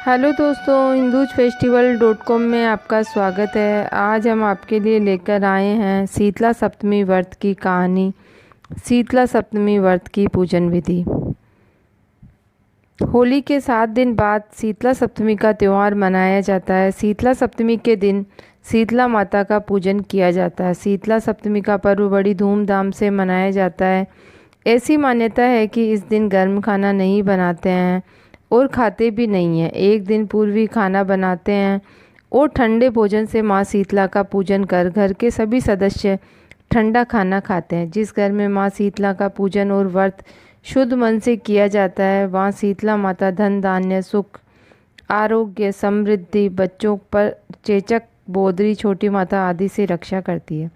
Hello दोस्तों, hinduज-festival.com में आपका स्वागत है। आज हम आपके लिए लेकर आए हैं शीतला सप्तमी व्रत की कहानी। शीतला सप्तमी व्रत की पूजन विधि। होली के 7 दिन बाद शीतला सप्तमी का त्यौहार मनाया जाता है। शीतला सप्तमी के दिन शीतला माता का पूजन किया जाता है। शीतला सप्तमी का पर्व बड़ी धूमधाम से मनाया जाता है। ऐसी मान्यता है कि इस दिन गर्म खाना नहीं बनाते हैं और खाते भी नहीं हैं। एक दिन पूर्व ही खाना बनाते हैं और ठंडे भोजन से माँ शीतला का पूजन कर घर के सभी सदस्य ठंडा खाना खाते हैं। जिस घर में माँ शीतला का पूजन और व्रत शुद्ध मन से किया जाता है, वहाँ शीतला माता धन धान्य सुख आरोग्य समृद्धि बच्चों पर चेचक बोदरी छोटी माता आदि से रक्षा करती है।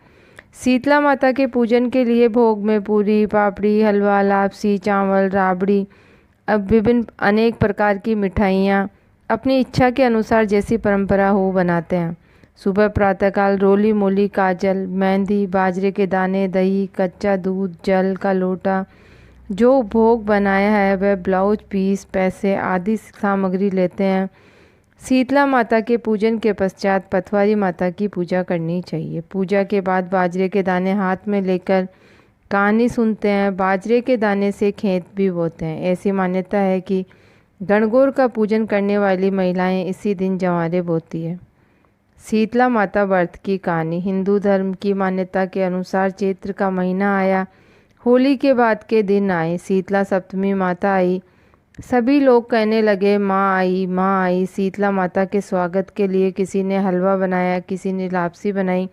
शीतला माता के पूजन के लिए भोग में पूरी पापड़ी हलवा लापसी चावल राबड़ी अब विभिन्न अनेक प्रकार की मिठाइयाँ अपनी इच्छा के अनुसार जैसी परंपरा हो बनाते हैं। सुबह प्रातःकाल रोली मोली काजल मेहंदी बाजरे के दाने दही कच्चा दूध जल का लोटा जो भोग बनाया है वह ब्लाउज पीस पैसे आदि सामग्री लेते हैं। शीतला माता के पूजन के पश्चात पथवारी माता की पूजा करनी चाहिए। पूजा के बाद बाजरे के दाने हाथ में लेकर कहानी सुनते हैं। बाजरे के दाने से खेत भी बोते हैं। ऐसी मान्यता है कि गणगौर का पूजन करने वाली महिलाएं इसी दिन जवारे बोती है। शीतला माता व्रत की कहानी। हिंदू धर्म की मान्यता के अनुसार चैत्र का महीना आया, होली के बाद के दिन आए, शीतला सप्तमी माता आई। सभी लोग कहने लगे माँ आई माँ आई। शीतला माता के स्वागत के लिए किसी ने हलवा बनाया, किसी ने लापसी बनाई।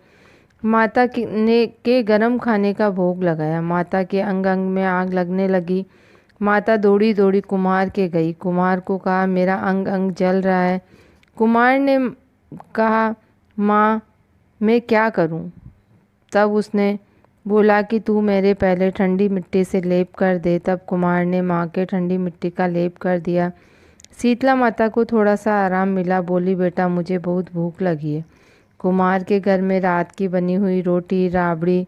माता के गरम खाने का भोग लगाया। माता के अंग अंग में आग लगने लगी। माता दौड़ी दौड़ी कुम्हार के गई। कुम्हार को कहा मेरा अंग अंग जल रहा है। कुम्हार ने कहा माँ मैं क्या करूँ। तब उसने बोला कि तू मेरे पहले ठंडी मिट्टी से लेप कर दे। तब कुम्हार ने माँ के ठंडी मिट्टी का लेप कर दिया। शीतला माता को थोड़ा सा आराम मिला। बोली बेटा मुझे बहुत भूख लगी है। कुम्हार के घर में रात की बनी हुई रोटी राबड़ी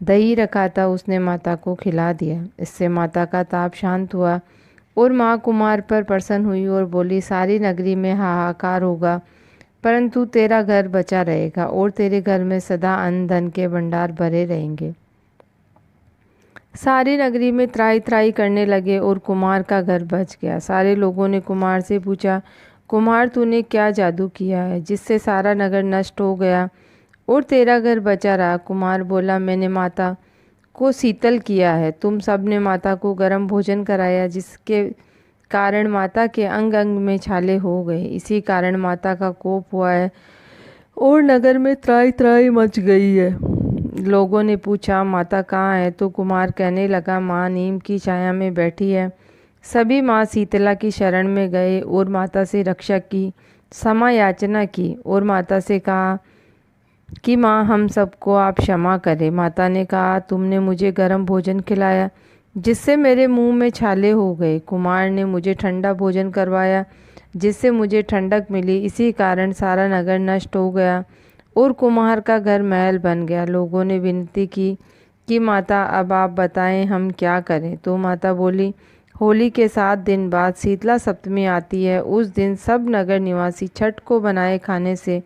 दही रखा था, उसने माता को खिला दिया। इससे माता का ताप शांत हुआ और माँ कुम्हार पर प्रसन्न हुई और बोली सारी नगरी में हाहाकार होगा परंतु तेरा घर बचा रहेगा और तेरे घर में सदा अन्न धन के भंडार भरे रहेंगे। सारी नगरी में त्राही त्राही करने लगे और कुम्हार का घर बच गया। सारे लोगों ने कुम्हार से पूछा कुम्हार तूने क्या जादू किया है जिससे सारा नगर नष्ट हो गया और तेरा घर बचा रहा। कुम्हार बोला मैंने माता को शीतल किया है। तुम सब ने माता को गर्म भोजन कराया जिसके कारण माता के अंग अंग में छाले हो गए। इसी कारण माता का कोप हुआ है और नगर में त्राही त्राही मच गई है। लोगों ने पूछा माता कहाँ है तो कुम्हार कहने लगा माँ नीम की छाया में बैठी है। सभी माँ शीतला की शरण में गए और माता से रक्षा की क्षमा याचना की और माता से कहा कि माँ हम सबको आप क्षमा करें। माता ने कहा तुमने मुझे गर्म भोजन खिलाया जिससे मेरे मुंह में छाले हो गए। कुम्हार ने मुझे ठंडा भोजन करवाया जिससे मुझे ठंडक मिली। इसी कारण सारा नगर नष्ट हो गया और कुम्हार का घर महल बन गया। लोगों ने विनती की कि माता अब आप बताएं हम क्या करें। तो माता बोली होली के 7 दिन बाद शीतला सप्तमी आती है। उस दिन सब नगर निवासी छठ को बनाए खाने से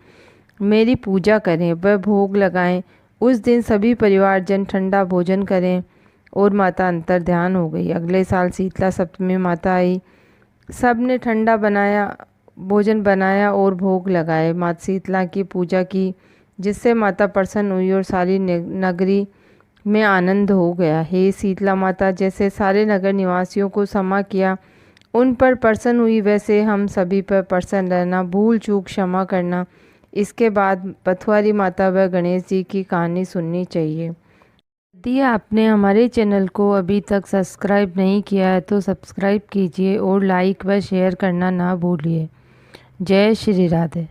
मेरी पूजा करें वह भोग लगाएं। उस दिन सभी परिवारजन ठंडा भोजन करें और माता अंतर ध्यान हो गई। अगले साल शीतला सप्तमी माता आई। सब ने ठंडा भोजन बनाया और भोग लगाए। माता शीतला की पूजा की जिससे माता प्रसन्न हुई और सारी नगरी में आनंद हो गया। हे शीतला माता जैसे सारे नगर निवासियों को क्षमा किया उन पर प्रसन्न हुई वैसे हम सभी पर प्रसन्न रहना भूल चूक क्षमा करना। इसके बाद पथवारी माता व गणेश जी की कहानी सुननी चाहिए। यदि आपने हमारे चैनल को अभी तक सब्सक्राइब नहीं किया है तो सब्सक्राइब कीजिए और लाइक व शेयर करना ना भूलिए। जय श्री राधे।